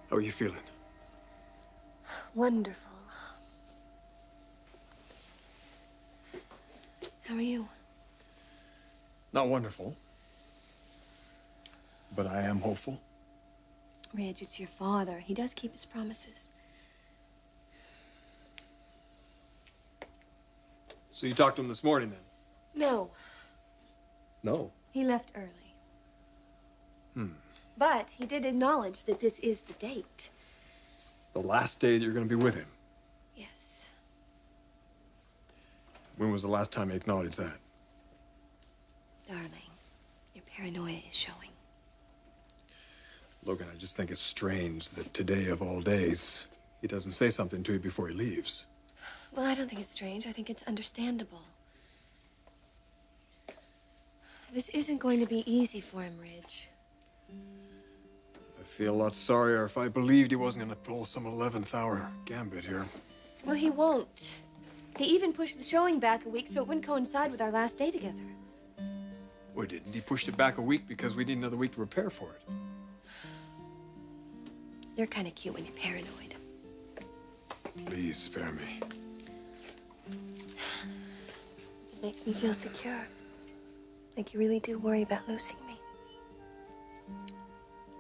How are you feeling? Wonderful. How are you? Not wonderful. But I am hopeful. Ridge, it's your father. He does keep his promises. So you talked to him this morning, then? No. No? He left early. But he did acknowledge that this is the date. The last day that you're going to be with him? Yes. When was the last time he acknowledged that? Darling, your paranoia is showing. Logan, I just think it's strange that today of all days, he doesn't say something to you before he leaves. Well, I don't think it's strange. I think it's understandable. This isn't going to be easy for him, Ridge. I feel a lot sorrier if I believed he wasn't going to pull some 11th hour gambit here. Well, he won't. He even pushed the showing back a week so it wouldn't coincide with our last day together. Well, didn't he push it back a week because we need another week to prepare for it? You're kind of cute when you're paranoid. Please spare me. It makes me feel secure. Like you really do worry about losing me.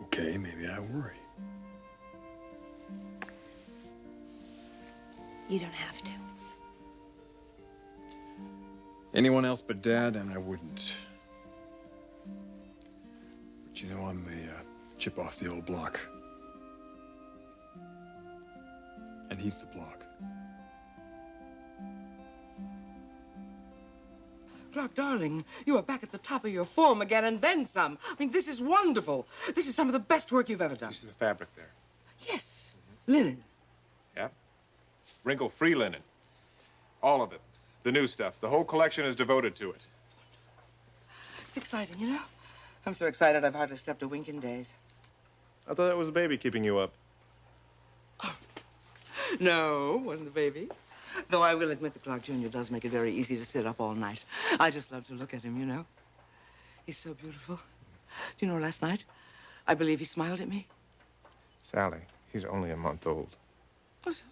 Okay, maybe I worry. You don't have to. Anyone else but Dad, and I wouldn't. But you know, I'm a chip off the old block. And he's the block. Clarke, darling, you are back at the top of your form again, and then some. I mean, this is wonderful. This is some of the best work you've ever done. You see the fabric there? Yes. Linen. Yeah. Wrinkle-free linen. All of it. The new stuff. The whole collection is devoted to it. It's exciting, you know? I'm so excited I've hardly slept a wink in days. I thought it was the baby keeping you up. No, wasn't the baby. Though I will admit that Clarke Jr. does make it very easy to sit up all night. I just love to look at him, you know. He's so beautiful. Do you know, last night, I believe he smiled at me. Sally, he's only a month old. Oh, so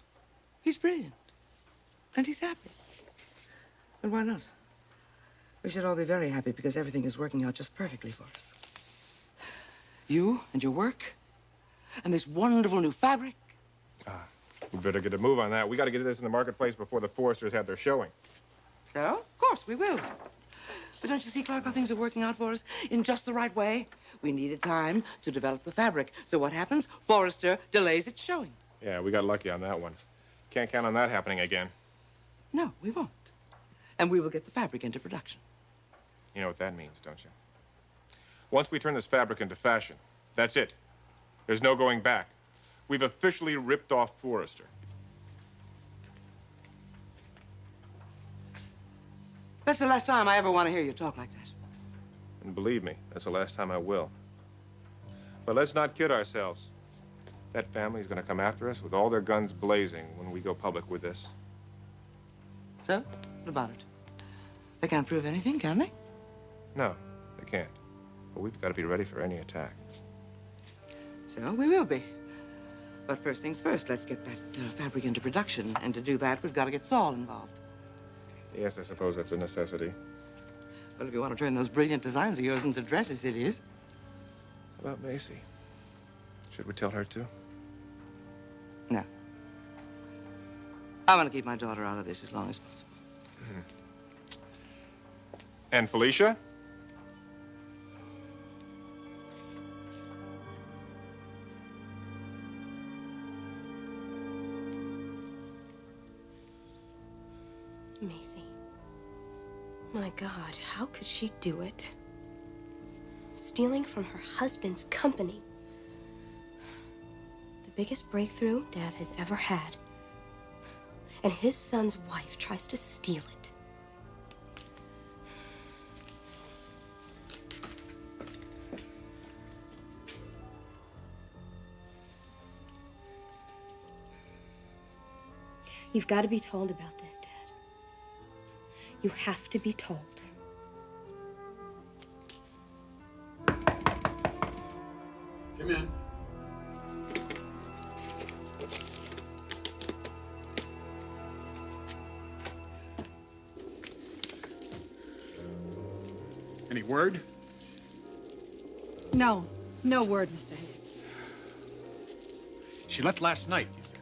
he's brilliant. And he's happy. And why not? We should all be very happy because everything is working out just perfectly for us. You and your work, and this wonderful new fabric. We better get a move on that. We got to get this in the marketplace before the Foresters have their showing. So, of course, we will. But don't you see, Clarke, how things are working out for us in just the right way? We needed time to develop the fabric. So what happens? Forrester delays its showing. Yeah, we got lucky on that one. Can't count on that happening again. No, we won't. And we will get the fabric into production. You know what that means, don't you? Once we turn this fabric into fashion, that's it. There's no going back. We've officially ripped off Forrester. That's the last time I ever want to hear you talk like that. And believe me, that's the last time I will. But let's not kid ourselves. That family's going to come after us with all their guns blazing when we go public with this. So, what about it? They can't prove anything, can they? No, they can't. But we've got to be ready for any attack. So, we will be. But first things first, let's get that fabric into production. And to do that, we've got to get Saul involved. Yes, I suppose that's a necessity. Well, if you want to turn those brilliant designs of yours into dresses, it is. How about Macy? Should we tell her too? No. I want to keep my daughter out of this as long as possible. And Felicia? Macy. My God, how could she do it? Stealing from her husband's company. The biggest breakthrough Dad has ever had. And his son's wife tries to steal it. You've got to be told about this, Dad. You have to be told. Come in. word? No. No word, Mr. Hayes. She left last night, you said.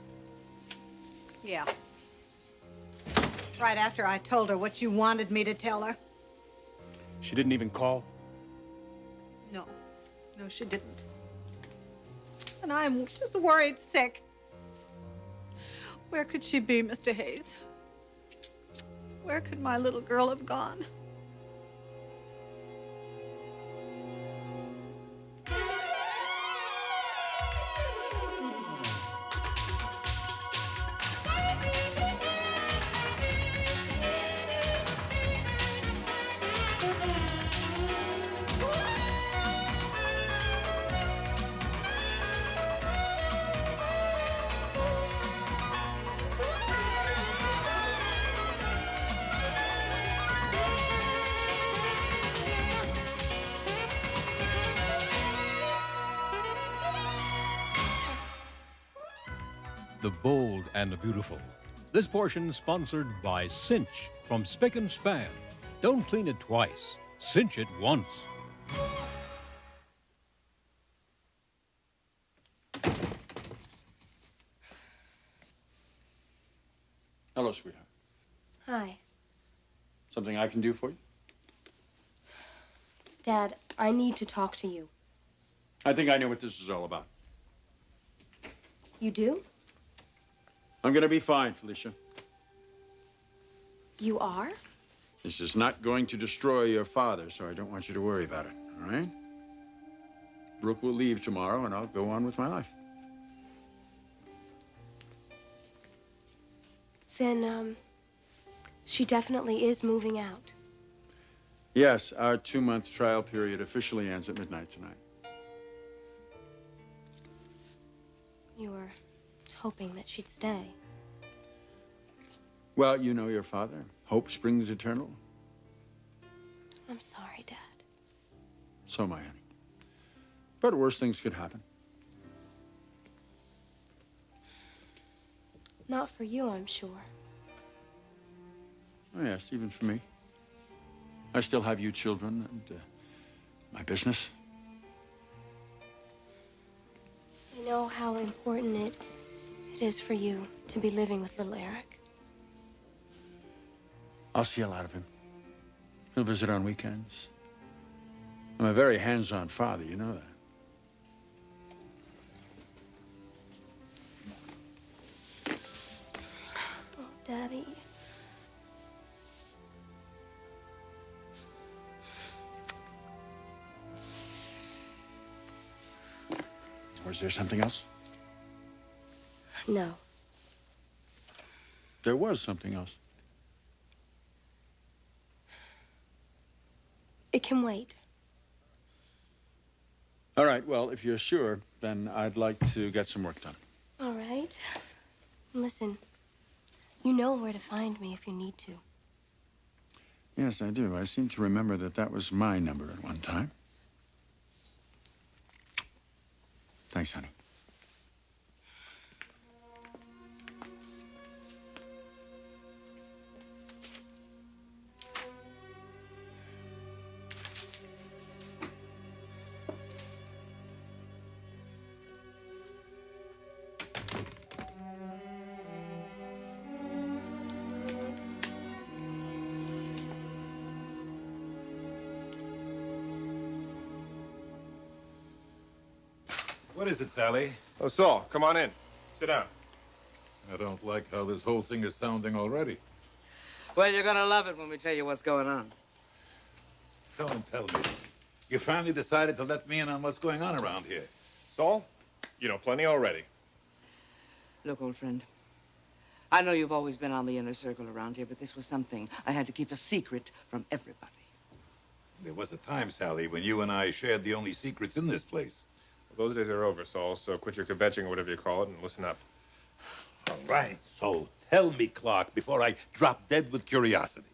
Yeah. Right after I told her what you wanted me to tell her. She didn't even call? No. No, she didn't. And I'm just worried sick. Where could she be, Mr. Hayes? Where could my little girl have gone? The Bold and the Beautiful. This portion sponsored by Cinch from Spick and Span. Don't clean it twice. Cinch it once. Hello, sweetheart. Hi. Something I can do for you? Dad, I need to talk to you. I think I know what this is all about. You do? I'm gonna be fine, Felicia. You are? This is not going to destroy your father, so I don't want you to worry about it, all right? Brooke will leave tomorrow, and I'll go on with my life. Then, she definitely is moving out. Yes, our 2-month trial period officially ends at midnight tonight. You were hoping that she'd stay. Well, you know your father. Hope springs eternal. I'm sorry, Dad. So am I, honey. But worse things could happen. Not for you, I'm sure. Oh, yes, even for me. I still have you children and my business. I know how important it is for you to be living with little Eric. I'll see a lot of him. He'll visit on weekends. I'm a very hands-on father, you know that. Oh, Daddy. Was there something else? No. There was something else. It can wait. All right, well, if you're sure, then I'd like to get some work done. All right. Listen, you know where to find me if you need to. Yes, I do. I seem to remember that that was my number at one time. Thanks, honey. What is it, Sally? Oh, Saul, come on in. Sit down. I don't like how this whole thing is sounding already. Well, you're gonna love it when we tell you what's going on. Come and tell me. You finally decided to let me in on what's going on around here. Saul, you know plenty already. Look, old friend, I know you've always been on the inner circle around here, but this was something I had to keep a secret from everybody. There was a time, Sally, when you and I shared the only secrets in this place. Well, those days are over, Saul, so quit your kvetching or whatever you call it and listen up. All right, so tell me, Clarke, before I drop dead with curiosity.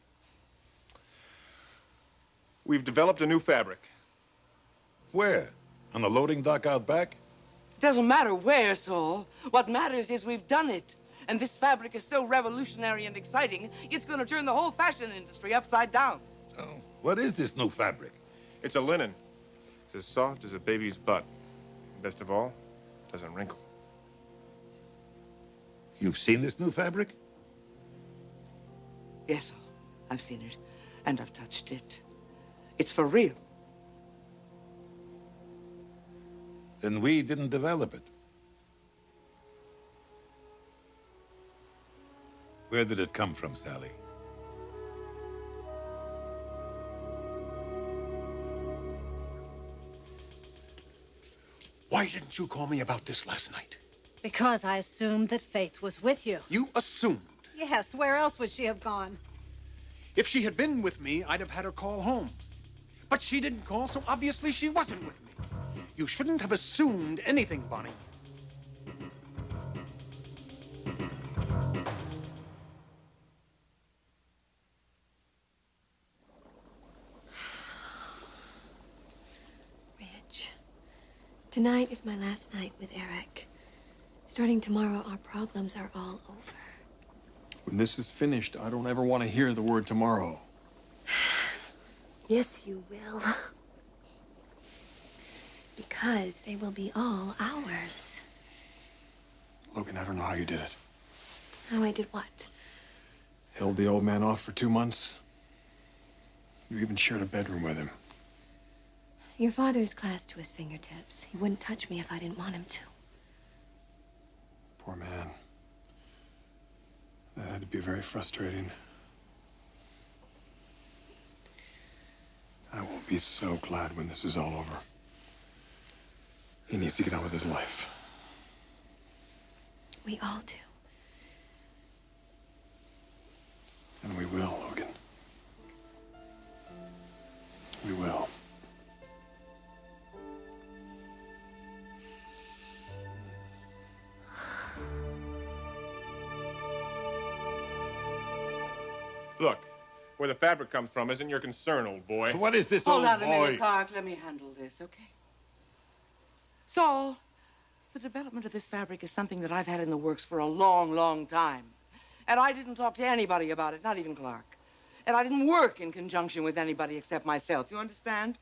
We've developed a new fabric. Where? On the loading dock out back? It doesn't matter where, Saul. What matters is we've done it. And this fabric is so revolutionary and exciting, it's gonna turn the whole fashion industry upside down. Oh, what is this new fabric? It's a linen. It's as soft as a baby's butt. Best of all, it doesn't wrinkle. You've seen this new fabric? Yes, Saul. I've seen it, and I've touched it. It's for real. Then we didn't develop it. Where did it come from, Sally? Why didn't you call me about this last night? Because I assumed that Faith was with you. You assumed. Yes, where else would she have gone? If she had been with me, I'd have had her call home. But she didn't call, so obviously she wasn't with me. You shouldn't have assumed anything, Bonnie. Rich, tonight is my last night with Eric. Starting tomorrow, our problems are all over. When this is finished, I don't ever want to hear the word tomorrow. Yes, you will. Because they will be all ours. Logan, I don't know how you did it. How I did what? Held the old man off for 2 months. You even shared a bedroom with him. Your father's clasped to his fingertips. He wouldn't touch me if I didn't want him to. Poor man. That had to be very frustrating. I will be so glad when this is all over. He needs to get on with his life. We all do. And we will, Logan. We will. Look, where the fabric comes from isn't your concern, old boy. What is this Hold old on a minute, boy? Clarke. Let me handle this, okay? Saul, the development of this fabric is something that I've had in the works for a long, long time. And I didn't talk to anybody about it, not even Clarke. And I didn't work in conjunction with anybody except myself, you understand?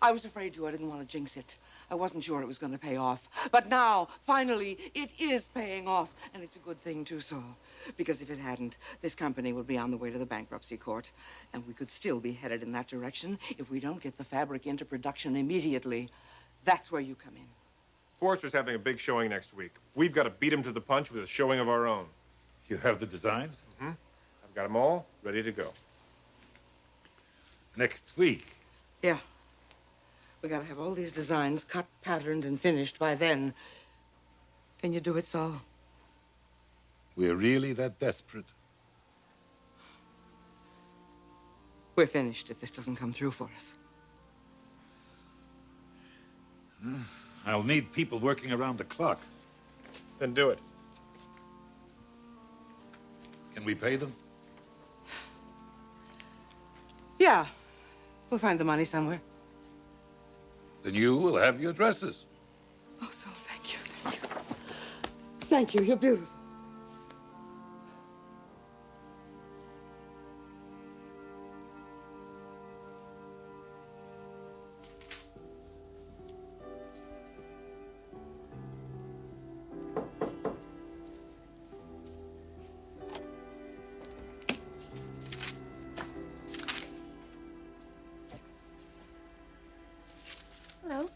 I was afraid to. I didn't want to jinx it. I wasn't sure it was going to pay off. But now, finally, it is paying off. And it's a good thing, too, Saul. Because if it hadn't, this company would be on the way to the bankruptcy court. And we could still be headed in that direction if we don't get the fabric into production immediately. That's where you come in. Forrester's having a big showing next week. We've got to beat him to the punch with a showing of our own. You have the designs? Mm-hmm. I've got them all ready to go. Next week? Yeah. We gotta have all these designs cut, patterned, and finished by then. Can you do it, Saul? We're really that desperate? We're finished if this doesn't come through for us. I'll need people working around the clock. Then do it. Can we pay them? Yeah. We'll find the money somewhere. Then you will have your dresses. Oh, Saul, thank you, thank you. Thank you, you're beautiful. Hello.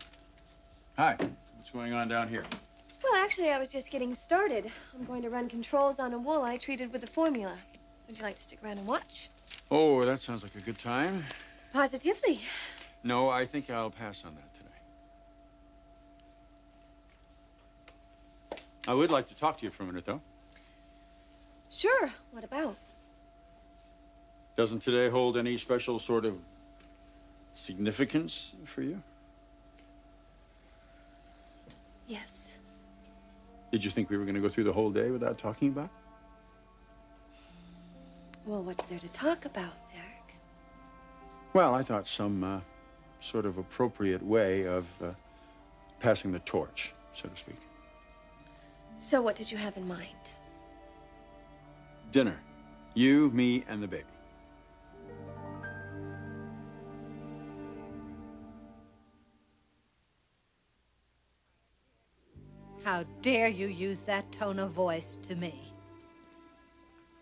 Hi. What's going on down here? Well, actually, I was just getting started. I'm going to run controls on a wool I treated with the formula. Would you like to stick around and watch? Oh, that sounds like a good time. Positively. No, I think I'll pass on that today. I would like to talk to you for a minute, though. Sure. What about? Doesn't today hold any special sort of significance for you? Yes. Did you think we were going to go through the whole day without talking about it? Well, what's there to talk about, Eric? Well, I thought some sort of appropriate way of passing the torch, so to speak. So what did you have in mind? Dinner. You, me, and the baby. How dare you use that tone of voice to me?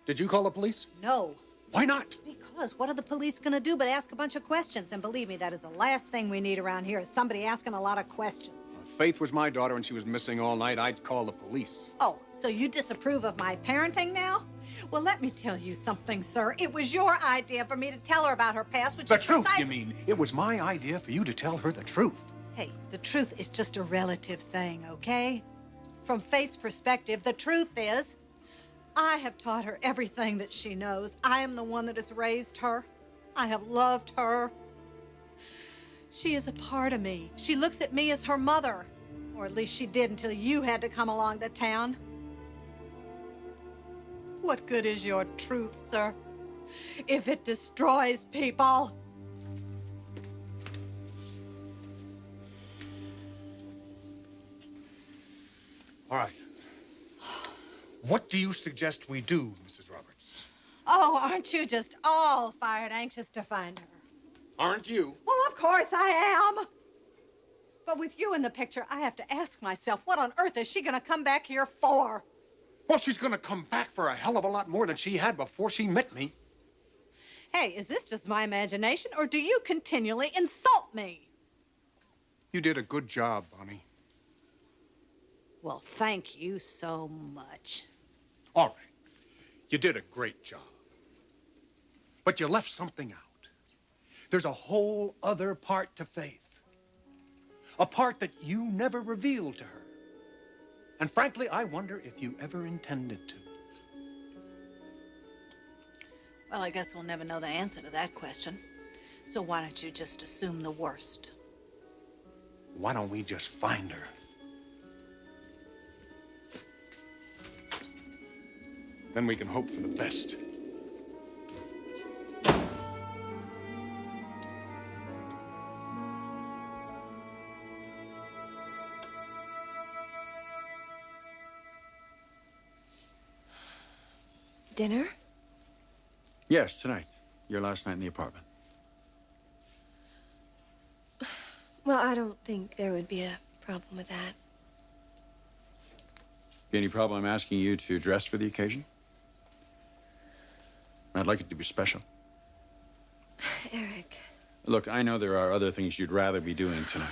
Did you call the police? No. Why not? Because what are the police gonna do but ask a bunch of questions? And believe me, that is the last thing we need around here, is somebody asking a lot of questions. If Faith was my daughter and she was missing all night, I'd call the police. Oh, so you disapprove of my parenting now? Well, let me tell you something, sir. It was your idea for me to tell her about her past, which The is truth, you mean? It was my idea for you to tell her the truth. Hey, the truth is just a relative thing, okay? From Faith's perspective, the truth is, I have taught her everything that she knows. I am the one that has raised her. I have loved her. She is a part of me. She looks at me as her mother. Or at least she did until you had to come along to town. What good is your truth, sir, if it destroys people? All right. What do you suggest we do, Mrs. Roberts? Oh, aren't you just all fired anxious to find her? Aren't you? Well, of course I am. But with you in the picture, I have to ask myself, what on earth is she gonna come back here for? Well, she's gonna come back for a hell of a lot more than she had before she met me. Hey, is this just my imagination, or do you continually insult me? You did a good job, Bonnie. Well, thank you so much. All right. You did a great job. But you left something out. There's a whole other part to Faith. A part that you never revealed to her. And frankly, I wonder if you ever intended to. Well, I guess we'll never know the answer to that question. So why don't you just assume the worst? Why don't we just find her? Then we can hope for the best. Dinner? Yes, tonight. Your last night in the apartment. Well, I don't think there would be a problem with that. Any problem asking you to dress for the occasion? I'd like it to be special. Eric. Look, I know there are other things you'd rather be doing tonight.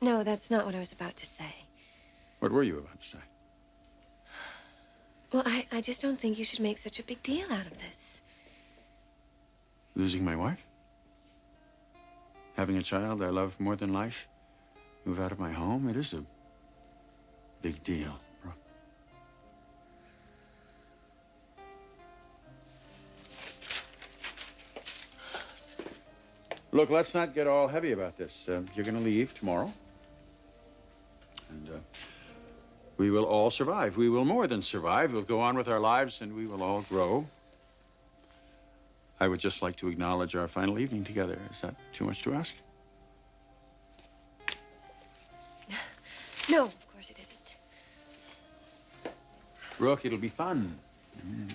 No, that's not what I was about to say. What were you about to say? Well, I just don't think you should make such a big deal out of this. Losing my wife? Having a child I love more than life? Move out of my home? It is a big deal, Brooke. Look, let's not get all heavy about this. You're going to leave tomorrow. And we will all survive. We will more than survive. We'll go on with our lives, and we will all grow. I would just like to acknowledge our final evening together. Is that too much to ask? No, of course it isn't. Brooke, it'll be fun.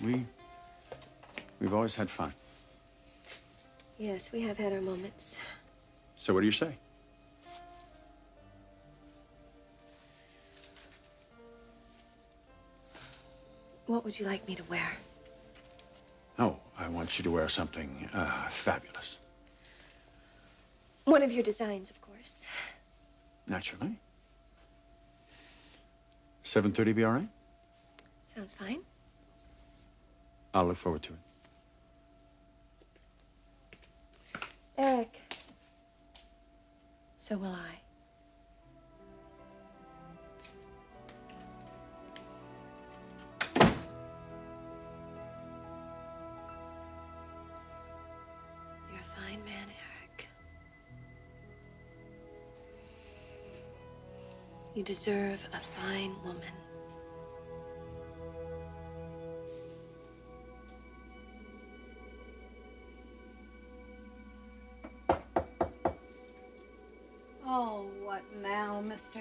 We've always had fun. Yes, we have had our moments. So what do you say? What would you like me to wear? Oh, I want you to wear something fabulous. One of your designs, of course. Naturally. 7:30 be all right? Sounds fine. I'll look forward to it. Eric. So will I. You're a fine man, Eric. You deserve a fine woman. Oh, what now, Mr.